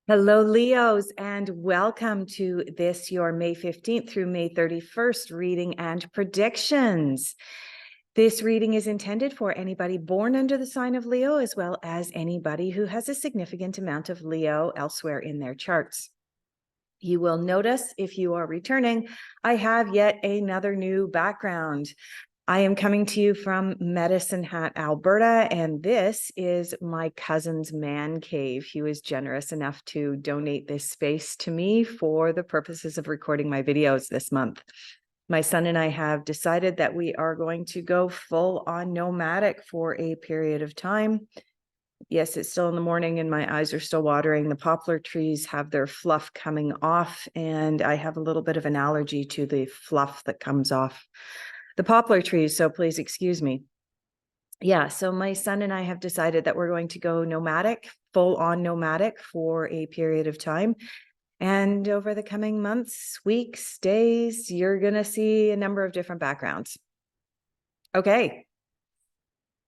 Hello, Leos, and welcome to this, your May 15th through May 31st reading and predictions. This reading is intended for anybody born under the sign of Leo, as well as anybody who has a significant amount of Leo elsewhere in their charts. You will notice, if you are returning, I have yet another new background. I am coming to you from Medicine Hat, Alberta, and this is my cousin's man cave. He was generous enough to donate this space to me for the purposes of recording my videos this month. My son and I have decided that we are going to go full on nomadic for a period of time. Yes, it's still in the morning and my eyes are still watering. The poplar trees have their fluff coming off, and I have a little bit of an allergy to the fluff that comes off the poplar trees, so please excuse me. Yeah, so my son and I have decided that we're going to go nomadic, full on nomadic for a period of time. And over the coming months, weeks, days, you're going to see a number of different backgrounds. Okay.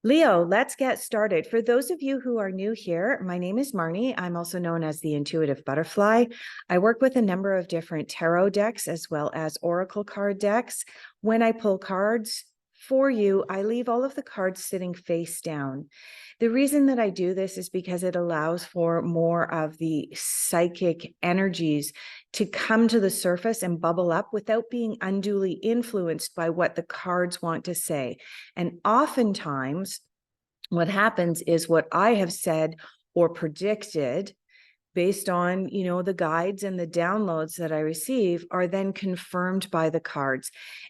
Leo, let's get started. For those of you who are new here, my name is Marnie. I'm also known as the Intuitive Butterfly. I work with a number of different tarot decks as well as oracle card decks. When I pull cards for you, I leave all of the cards sitting face down. The reason that I do this is because it allows for more of the psychic energies to come to the surface and bubble up without being unduly influenced by what the cards want to say. And oftentimes, what happens is what I have said or predicted based on, the guides and the downloads that I receive are then confirmed by the cards.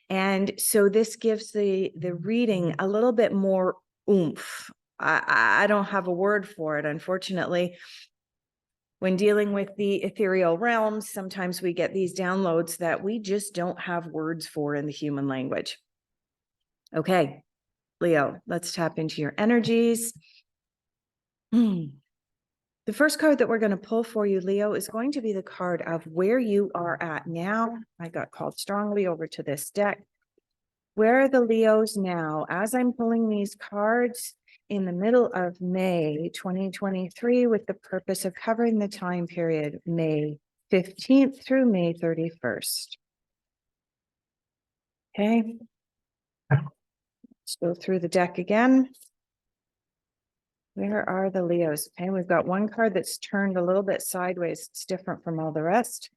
And so this gives the reading a little bit more oomph. I don't have a word for it, unfortunately. When dealing with the ethereal realms, sometimes we get these downloads that we just don't have words for in the human language. Okay, Leo, let's tap into your energies. The first card that we're going to pull for you, Leo, is going to be the card of where you are at now. I got called strongly over to this deck. Where are the Leos now? As I'm pulling these cards in the middle of May 2023 with the purpose of covering the time period May 15th through May 31st. Okay. Let's go through the deck again. Where are the Leos? Okay, we've got one card that's turned a little bit sideways. It's different from all the rest.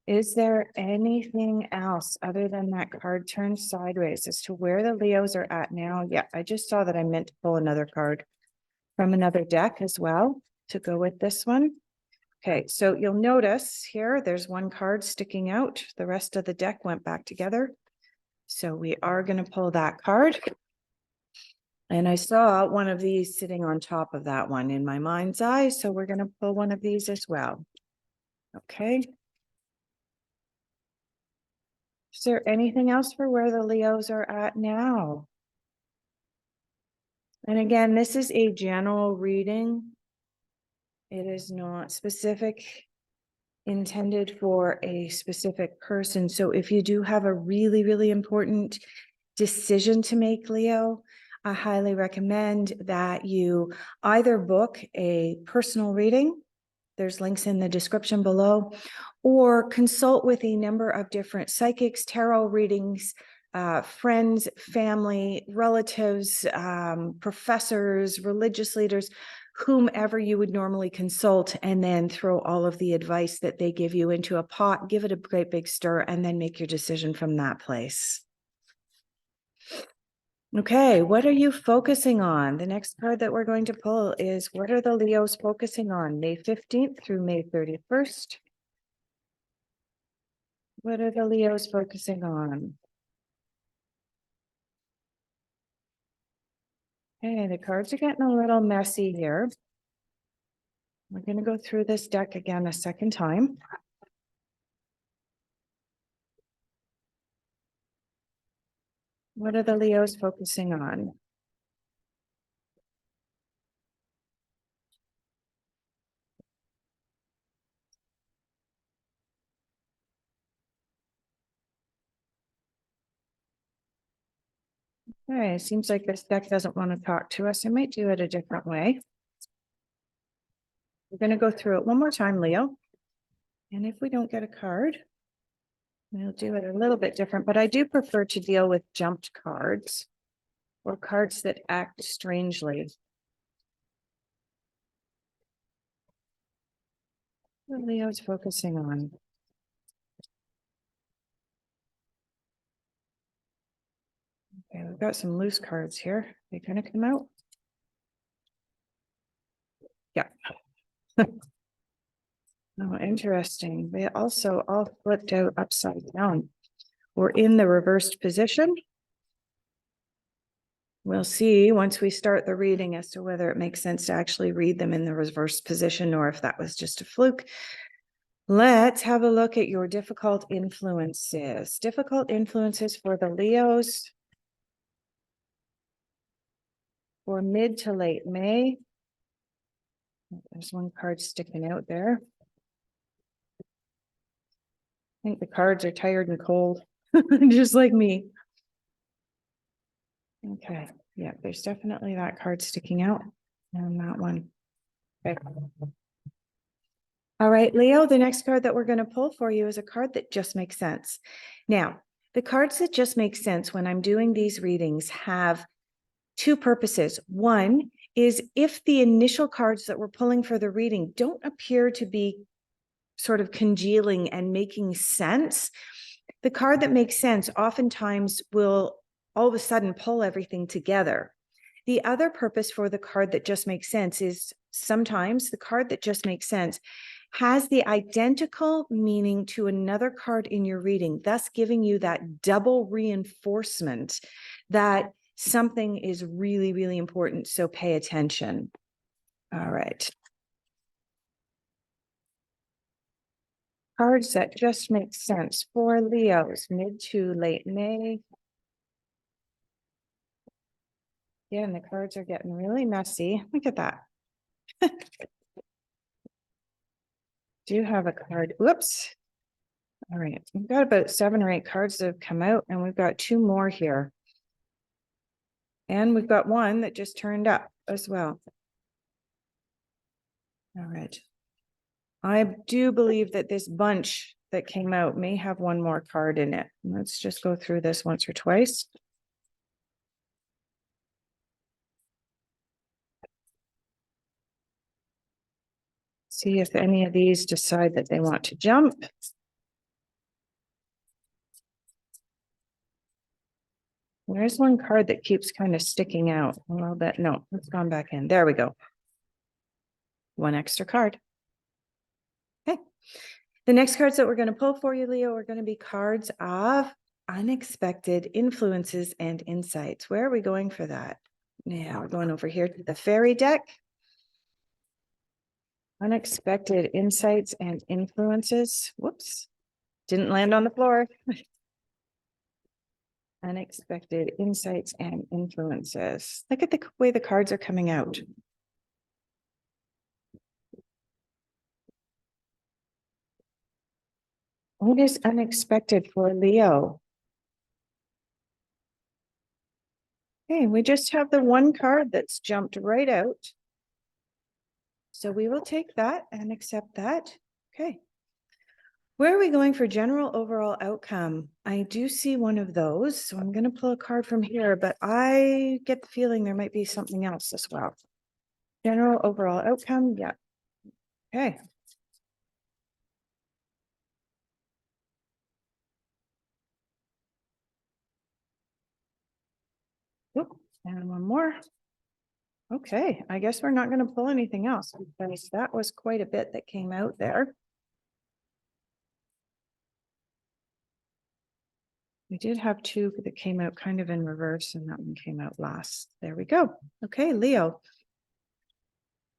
Is there anything else other than that card turned sideways as to where the Leos are at now? Yeah, I just saw that I meant to pull another card from another deck as well to go with this one. Okay, so you'll notice here, there's one card sticking out. The rest of the deck went back together. So we are going to pull that card. And I saw one of these sitting on top of that one in my mind's eye. So we're going to pull one of these as well. Okay. Is there anything else for where the Leos are at now? And again, this is a general reading. It is not specific, intended for a specific person. So if you do have a really, really important decision to make, Leo, I highly recommend that you either book a personal reading. There's links in the description below, or consult with a number of different psychics, tarot readings, friends, family, relatives, professors, religious leaders, whomever you would normally consult, and then throw all of the advice that they give you into a pot, give it a great big stir, and then make your decision from that place. Okay, what are you focusing on? The next card that we're going to pull is what are the Leos focusing on? May 15th through May 31st. What are the Leos focusing on? Okay, the cards are getting a little messy here. We're going to go through this deck again a second time. What are the Leos focusing on? Okay, it seems like this deck doesn't want to talk to us. I might do it a different way. We're going to go through it one more time, Leo. And if we don't get a card, we'll do it a little bit different, but I do prefer to deal with jumped cards or cards that act strangely. What Leo's focusing on. Okay, we've got some loose cards here. They kind of come out. Yeah. Oh, interesting. They also all flipped out upside down. We're in the reversed position. We'll see once we start the reading as to whether it makes sense to actually read them in the reversed position or if that was just a fluke. Let's have a look at your difficult influences. Difficult influences for the Leos for mid to late May. There's one card sticking out there. I think the cards are tired and cold, just like me. Okay, yeah, there's definitely that card sticking out and that one. Okay. All right, Leo, the next card that we're going to pull for you is a card that just makes sense. Now, the cards that just make sense when I'm doing these readings have two purposes. One is if the initial cards that we're pulling for the reading don't appear to be sort of congealing and making sense, the card that makes sense oftentimes will all of a sudden pull everything together. The other purpose for the card that just makes sense is sometimes the card that just makes sense has the identical meaning to another card in your reading, thus giving you that double reinforcement that something is really, really important. So pay attention. All right. Cards that just make sense for Leos, mid to late May. Yeah, and the cards are getting really messy. Look at that. Do have a card. Whoops. All right. We've got about 7 or 8 cards that have come out, and we've got 2 more here. And we've got one that just turned up as well. All right. I do believe that this bunch that came out may have one more card in it. Let's just go through this once or twice. See if any of these decide that they want to jump. There's one card that keeps kind of sticking out a little bit. No, it's gone back in. There we go. One extra card. Okay. The next cards that we're going to pull for you, Leo, are going to be cards of unexpected influences and insights. Where are we going for that? Yeah, we're going over here to the fairy deck. Unexpected insights and influences. Whoops. Didn't land on the floor. Unexpected insights and influences. Look at the way the cards are coming out. What is unexpected for Leo? Okay, we just have the one card that's jumped right out. So we will take that and accept that. Okay. Where are we going for general overall outcome? I do see one of those, so I'm going to pull a card from here, but I get the feeling there might be something else as well. General overall outcome, yeah. Okay. Oop, and one more. Okay, I guess we're not going to pull anything else because that was quite a bit that came out there. We did have 2 that came out kind of in reverse, and that one came out last. There we go. Okay, Leo.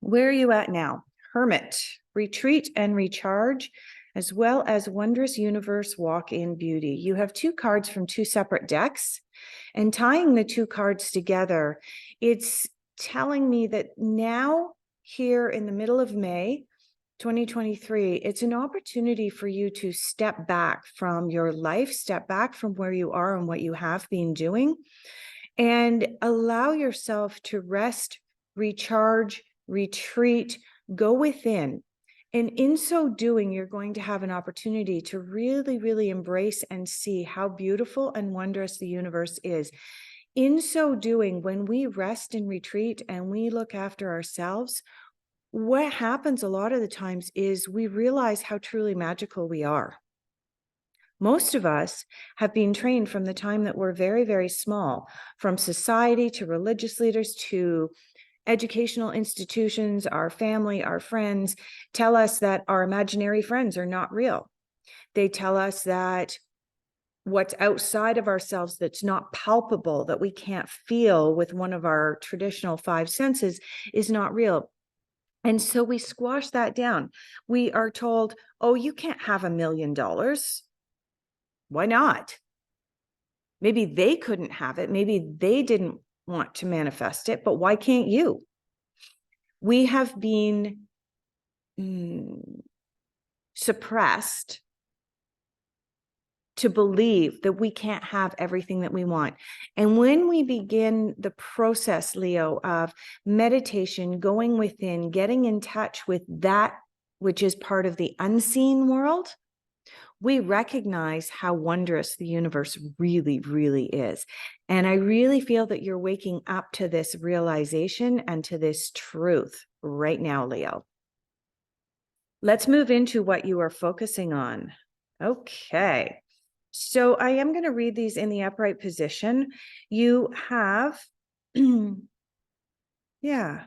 Where are you at now? Hermit, retreat and recharge, as well as wondrous universe, walk in beauty. You have 2 cards from 2 separate decks, and tying the 2 cards together, it's telling me that now here in the middle of May 2023, it's an opportunity for you to step back from your life, step back from where you are and what you have been doing, and allow yourself to rest, recharge, retreat, go within. And in so doing, you're going to have an opportunity to really, really embrace and see how beautiful and wondrous the universe is. In so doing, when we rest and retreat and we look after ourselves, what happens a lot of the times is we realize how truly magical we are. Most of us have been trained from the time that we're very, very small, from society to religious leaders to educational institutions, our family, our friends tell us that our imaginary friends are not real. They tell us that what's outside of ourselves that's not palpable, that we can't feel with one of our traditional five senses, is not real. And so we squash that down. We are told, oh, you can't have $1 million. Why not? Maybe they couldn't have it. Maybe they didn't want to manifest it, but why can't you? We have been suppressed to believe that we can't have everything that we want. And when we begin the process, Leo, of meditation, going within, getting in touch with that which is part of the unseen world, we recognize how wondrous the universe really, really is. And I really feel that you're waking up to this realization and to this truth right now, Leo. Let's move into what you are focusing on. Okay. So I am going to read these in the upright position. You have, yeah.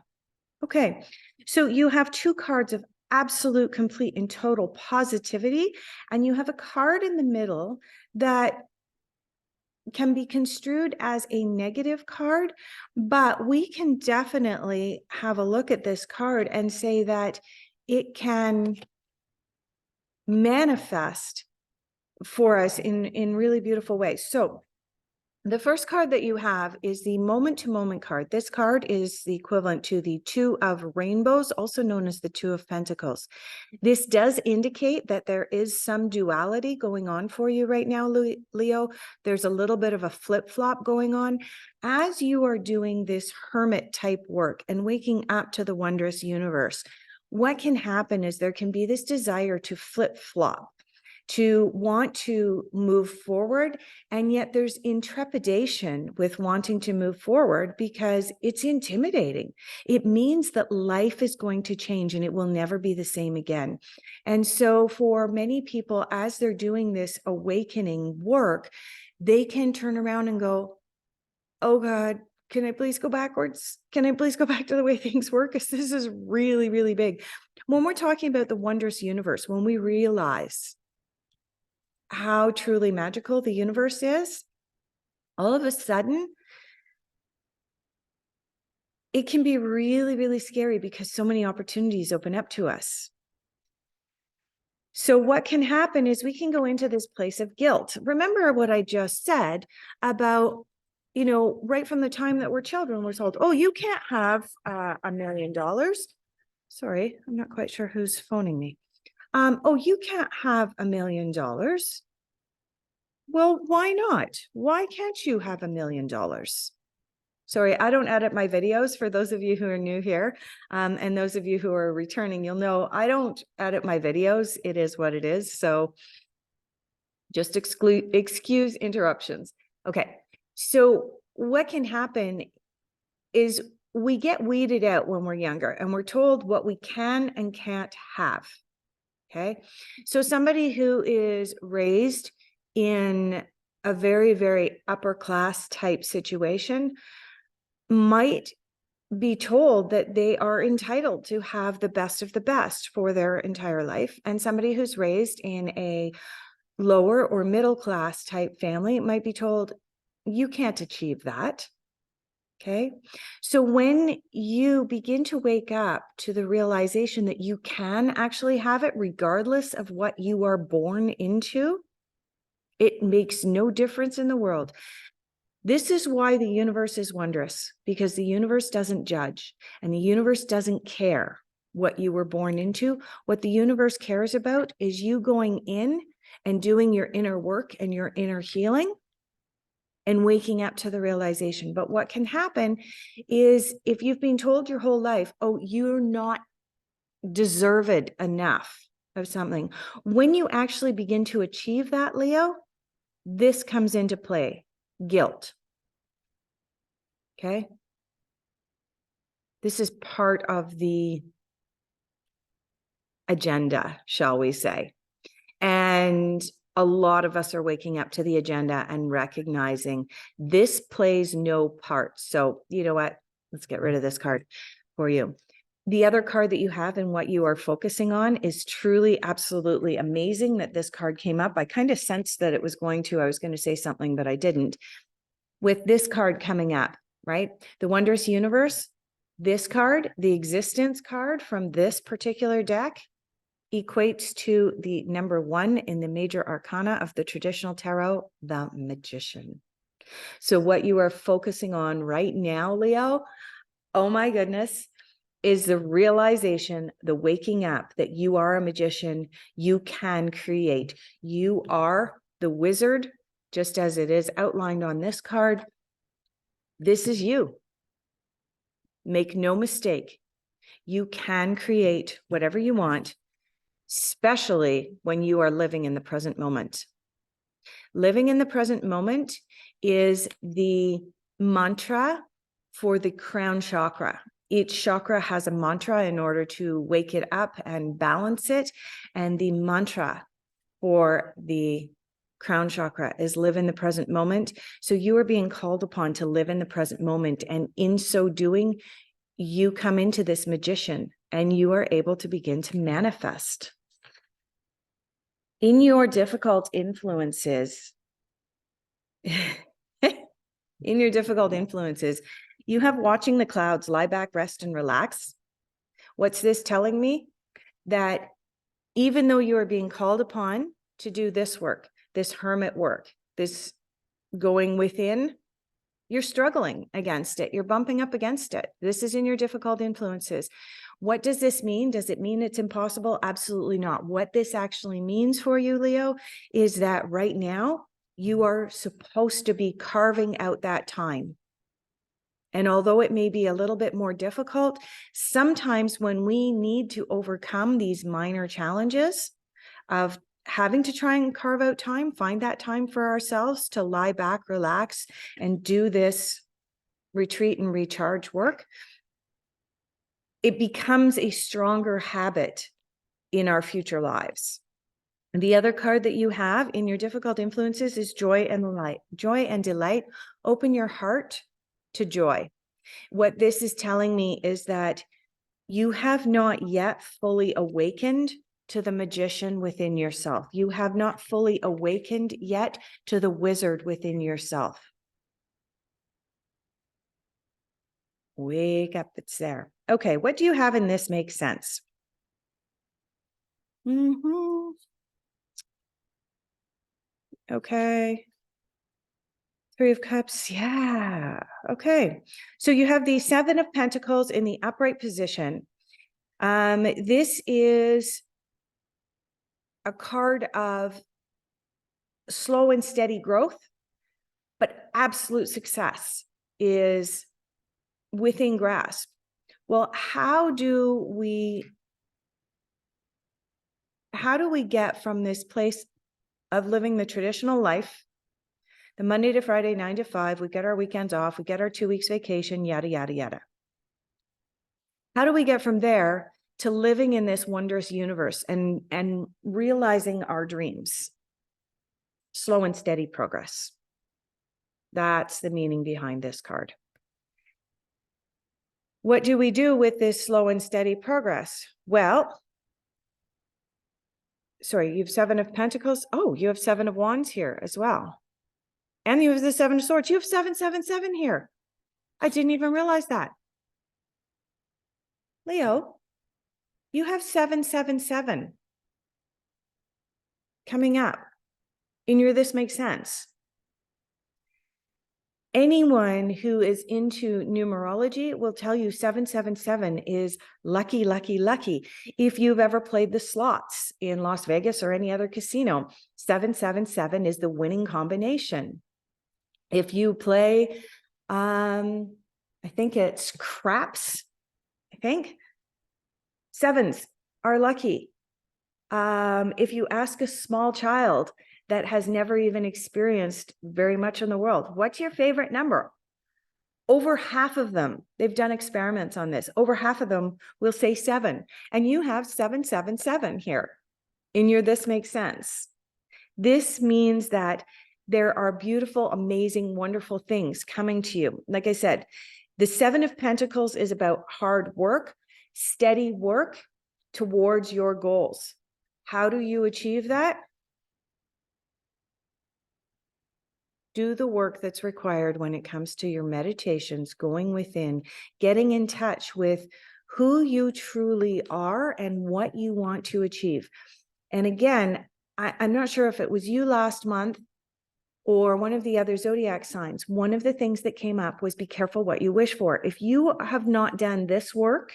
Okay. So you have two cards of absolute, complete, and total positivity. And you have a card in the middle that can be construed as a negative card, but we can definitely have a look at this card and say that it can manifest for us in really beautiful ways. So the first card that you have is the moment to moment card. This card is the equivalent to the Two of Rainbows, also known as the Two of Pentacles. This does indicate that there is some duality going on for you right now, Leo. There's a little bit of a flip-flop going on. As you are doing this hermit type work and waking up to the wondrous universe, what can happen is there can be this desire to flip-flop, to want to move forward. And yet there's intrepidation with wanting to move forward because it's intimidating. It means that life is going to change and it will never be the same again. And so for many people, as they're doing this awakening work, they can turn around and go, oh God, can I please go backwards? Can I please go back to the way things work? Because this is really, really big. When we're talking about the wondrous universe, when we realize how truly magical the universe is, all of a sudden, it can be really, really scary because so many opportunities open up to us. So what can happen is we can go into this place of guilt. Remember what I just said about, right from the time that we're children, we're told, oh, you can't have $1 million. Sorry, I'm not quite sure who's phoning me. Oh, you can't have $1 million. Well, why not? Why can't you have $1 million? Sorry, I don't edit my videos. For those of you who are new here, and those of you who are returning, you'll know I don't edit my videos. It is what it is. So just excuse interruptions. Okay. So what can happen is we get weeded out when we're younger and we're told what we can and can't have. Okay. So somebody who is raised in a very, very upper class type situation might be told that they are entitled to have the best of the best for their entire life. And somebody who's raised in a lower or middle class type family might be told, you can't achieve that. Okay. So when you begin to wake up to the realization that you can actually have it regardless of what you are born into, it makes no difference in the world. This is why the universe is wondrous, because the universe doesn't judge and the universe doesn't care what you were born into. What the universe cares about is you going in and doing your inner work and your inner healing and waking up to the realization. But what can happen is if you've been told your whole life, oh, you're not deserved enough of something. When you actually begin to achieve that, Leo, this comes into play, guilt. Okay. This is part of the agenda, shall we say. And a lot of us are waking up to the agenda and recognizing this plays no part. So you know what? Let's get rid of this card for you. The other card that you have and what you are focusing on is truly absolutely amazing that this card came up. I kind of sensed that it was going to, I was going to say something, but I didn't. With this card coming up, right? The Wondrous Universe, this card, the existence card from this particular deck, equates to the number 1 in the major arcana of the traditional tarot, the Magician. So what you are focusing on right now, Leo, oh my goodness, is the realization, the waking up that you are a magician, you can create. You are the wizard, just as it is outlined on this card. This is you. Make no mistake. You can create whatever you want, especially when you are living in the present moment. Living in the present moment is the mantra for the crown chakra. Each chakra has a mantra in order to wake it up and balance it. And the mantra for the crown chakra is live in the present moment. So you are being called upon to live in the present moment. And in so doing, you come into this magician and you are able to begin to manifest. In your difficult influences, you have watching the clouds, lie back, rest, and relax. What's this telling me? That even though you are being called upon to do this work, this hermit work, this going within, you're struggling against it. You're bumping up against it. This is in your difficult influences. What does this mean? Does it mean it's impossible? Absolutely not. What this actually means for you, Leo, is that right now you are supposed to be carving out that time. And although it may be a little bit more difficult, sometimes when we need to overcome these minor challenges of having to try and carve out time, find that time for ourselves to lie back, relax, and do this retreat and recharge work, it becomes a stronger habit in our future lives. The other card that you have in your difficult influences is joy and light. Joy and delight. Open your heart to joy. What this is telling me is that you have not yet fully awakened to the magician within yourself. You have not fully awakened yet to the wizard within yourself. Wake up, it's there. Okay, what do you have in this makes sense? Okay. 3 of Cups, yeah. Okay, so you have the 7 of Pentacles in the upright position. This is a card of slow and steady growth, but absolute success is within grasp. Well, how do we get from this place of living the traditional life, the Monday to Friday, 9 to 5, we get our weekends off, we get our 2 weeks vacation, yada, yada, yada. How do we get from there to living in this wondrous universe and realizing our dreams? Slow and steady progress. That's the meaning behind this card. What do we do with this slow and steady progress? Well, sorry, you have 7 of Pentacles. Oh, you have 7 of Wands here as well. And you have the 7 of Swords. You have 777 here. I didn't even realize that. Leo, you have 777 coming up in your This Makes Sense. Anyone who is into numerology will tell you 777 is lucky, lucky, lucky. If you've ever played the slots in Las Vegas or any other casino, 777 is the winning combination. If you play, I think it's craps, sevens are lucky. If you ask a small child that has never even experienced very much in the world, what's your favorite number? Over half of them, they've done experiments on this, over half of them will say 7. And you have 777 here in your This Makes Sense. This means that there are beautiful, amazing, wonderful things coming to you. Like I said, the 7 of Pentacles is about hard work, steady work towards your goals. How do you achieve that? Do the work that's required when it comes to your meditations, going within, getting in touch with who you truly are and what you want to achieve. And again, I'm not sure if it was you last month or one of the other zodiac signs. One of the things that came up was be careful what you wish for. If you have not done this work,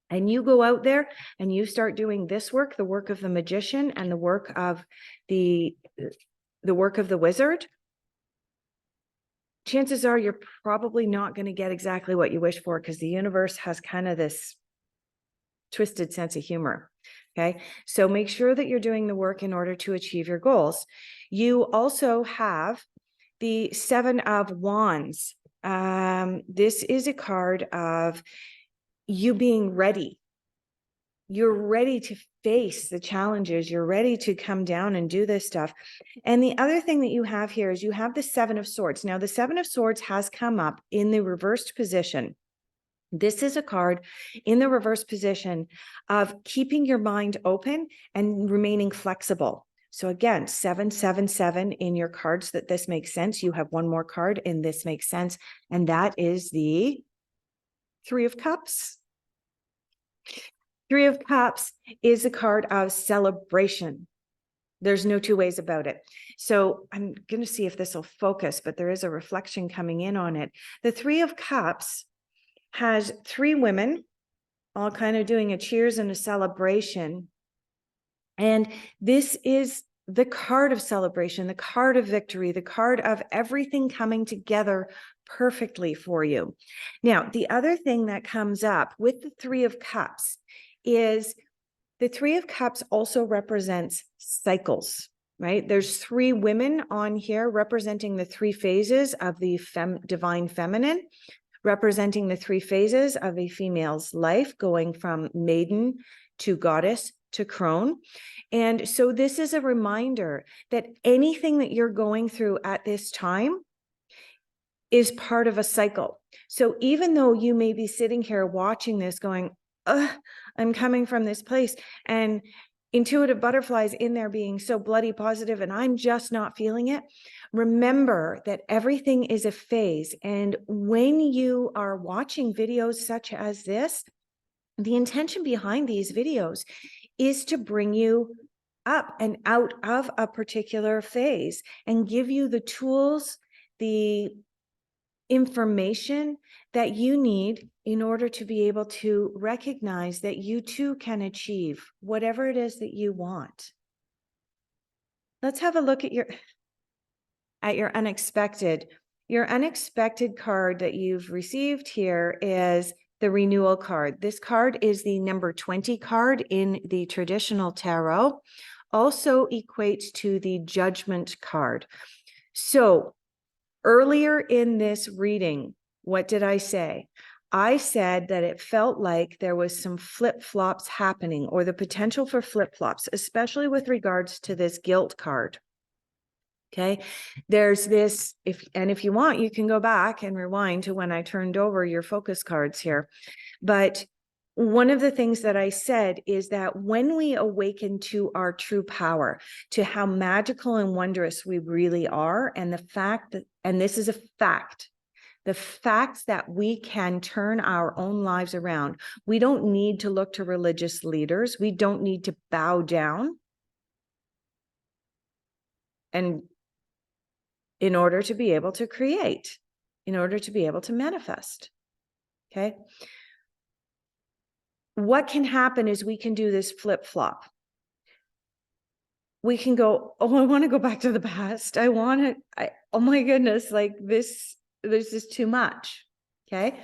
and you go out there and you start doing this work, the work of the magician and the work of the work of the wizard, chances are you're probably not going to get exactly what you wish for, because the universe has kind of this twisted sense of humor. Okay. So make sure that you're doing the work in order to achieve your goals. You also have the 7 of Wands. This is a card of you being ready. You're ready to face the challenges. You're ready to come down and do this stuff. And the other thing that you have here is you have the 7 of Swords. Now, the 7 of Swords has come up in the reversed position. This is a card in the reverse position of keeping your mind open and remaining flexible. So again, 777 in your cards that This Makes Sense. You have one more card in This Makes Sense, and that is the 3 of Cups. 3 of Cups is a card of celebration. There's no two ways about it. So I'm going to see if this will focus, but there is a reflection coming in on it. The 3 of Cups has 3 women all kind of doing a cheers and a celebration. And this is the card of celebration, the card of victory, the card of everything coming together perfectly for you. Now, the other thing that comes up with the 3 of Cups is the 3 of Cups also represents cycles, right? There's 3 women on here representing the 3 phases of the divine feminine, representing the 3 phases of a female's life, going from maiden to goddess to crone. And so this is a reminder that anything that you're going through at this time is part of a cycle. So even though you may be sitting here watching this going, I'm coming from this place, and intuitive butterflies in there being so bloody positive and I'm just not feeling it. Remember that everything is a phase. And when you are watching videos such as this, the intention behind these videos is to bring you up and out of a particular phase and give you the tools, the information that you need in order to be able to recognize that you too can achieve whatever it is that you want. Let's have a look at your unexpected. Your unexpected card that you've received here is the renewal card. This card is the number 20 card in the traditional tarot, also equates to the judgment card. So earlier in this reading, what did I say? I said that it felt like there was some flip-flops happening, or the potential for flip-flops, especially with regards to this guilt card. Okay, there's this, if you want, you can go back and rewind to when I turned over your focus cards here. But one of the things that I said is that when we awaken to our true power, to how magical and wondrous we really are, and the fact that, and this is a fact, the fact that we can turn our own lives around. We don't need to look to religious leaders. We don't need to bow down and in order to be able to create, in order to be able to manifest. Okay. What can happen is we can do this flip-flop. We can go, oh, I want to go back to the past. I want to, oh my goodness, like this is too much. Okay.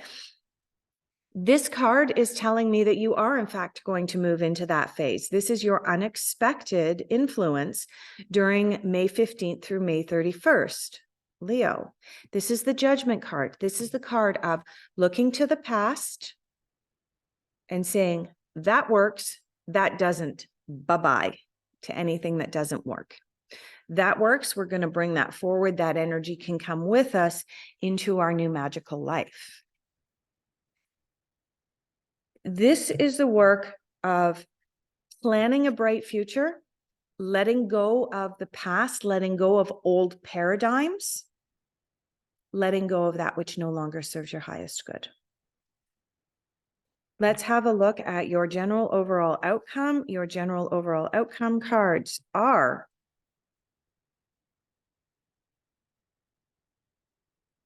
This card is telling me that you are, in fact, going to move into that phase. This is your unexpected influence during May 15th through May 31st. Leo, this is the Judgment card. This is the card of looking to the past and saying, that works, that doesn't. Bye-bye to anything that doesn't work. That works. We're going to bring that forward. That energy can come with us into our new magical life. This is the work of planning a bright future, letting go of the past, letting go of old paradigms, letting go of that which no longer serves your highest good. Let's have a look at your general overall outcome. Your general overall outcome cards are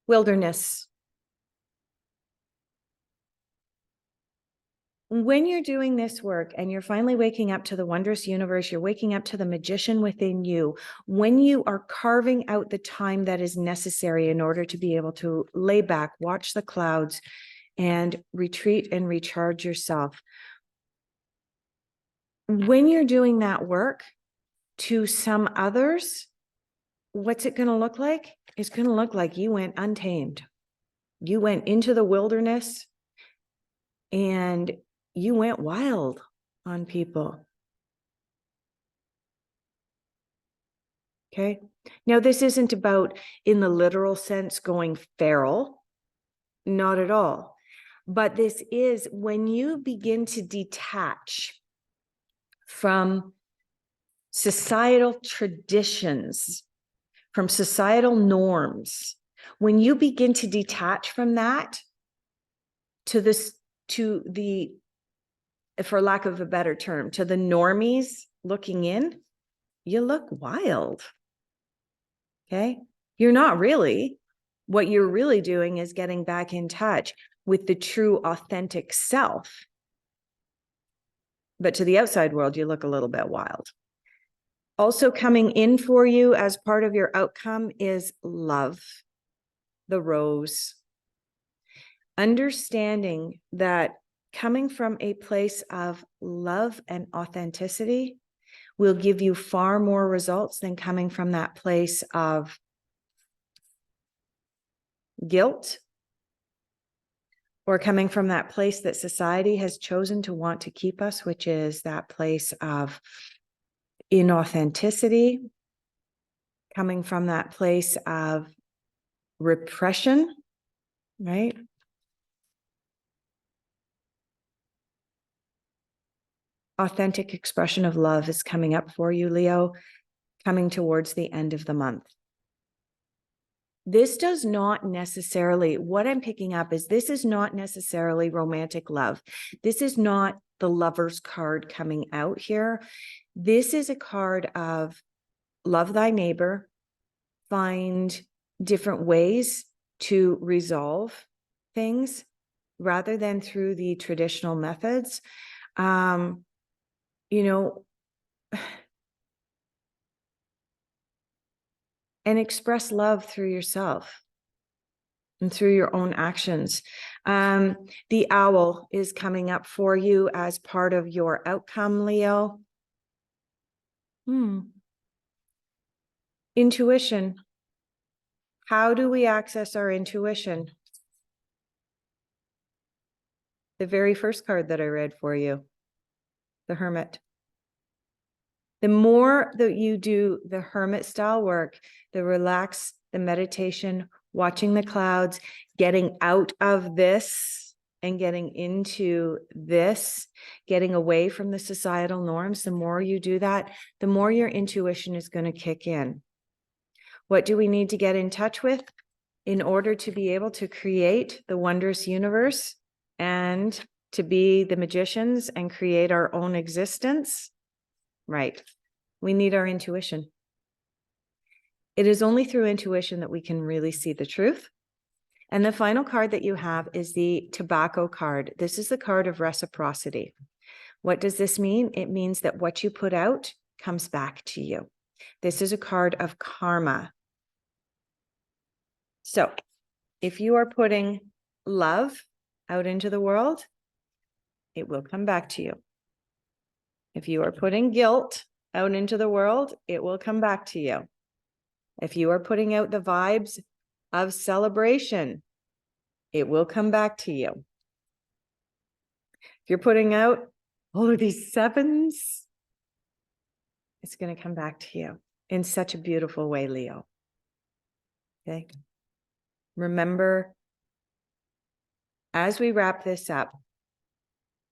Wilderness. When you're doing this work and you're finally waking up to the wondrous universe, you're waking up to the magician within you, when you are carving out the time that is necessary in order to be able to lay back, watch the clouds, and retreat and recharge yourself. When you're doing that work, to some others, what's it going to look like? It's going to look like you went untamed. You went into the wilderness and you went wild on people. Okay. Now, this isn't about, in the literal sense, going feral. Not at all. But this is when you begin to detach from societal traditions, from societal norms, when you begin to detach from that to the, for lack of a better term, to the normies looking in, you look wild. Okay. You're not really. What you're really doing is getting back in touch with the true, authentic self. But to the outside world, you look a little bit wild. Also coming in for you as part of your outcome is love, the rose. Understanding that coming from a place of love and authenticity will give you far more results than coming from that place of guilt, or coming from that place that society has chosen to want to keep us, which is that place of inauthenticity, coming from that place of repression, right? Authentic expression of love is coming up for you, Leo, coming towards the end of the month. This does not necessarily, what I'm picking up is this is not necessarily romantic love. This is not the Lover's card coming out here. This is a card of love thy neighbor, find different ways to resolve things rather than through the traditional methods. You know, and express love through yourself and through your own actions. The owl is coming up for you as part of your outcome, Leo. Intuition. How do we access our intuition? The very first card that I read for you, the Hermit. The more that you do the hermit style work, the relax, the meditation, watching the clouds, getting out of this and getting into this, getting away from the societal norms, the more you do that, the more your intuition is going to kick in. What do we need to get in touch with in order to be able to create the wondrous universe and to be the magicians and create our own existence? Right. We need our intuition. It is only through intuition that we can really see the truth. And the final card that you have is the tobacco card. This is the card of reciprocity. What does this mean? It means that what you put out comes back to you. This is a card of karma. So if you are putting love out into the world, it will come back to you. If you are putting guilt out into the world, it will come back to you. If you are putting out the vibes of celebration, it will come back to you. If you're putting out all of these sevens, it's going to come back to you in such a beautiful way, Leo. Okay. Remember, as we wrap this up,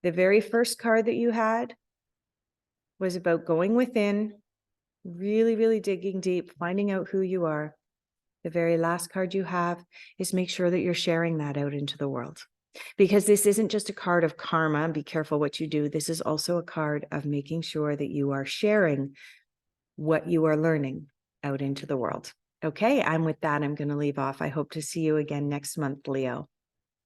the very first card that you had was about going within, really, really digging deep, finding out who you are. The very last card you have is make sure that you're sharing that out into the world. Because this isn't just a card of karma, be careful what you do. This is also a card of making sure that you are sharing what you are learning out into the world. Okay, with that, I'm going to leave off. I hope to see you again next month, Leo.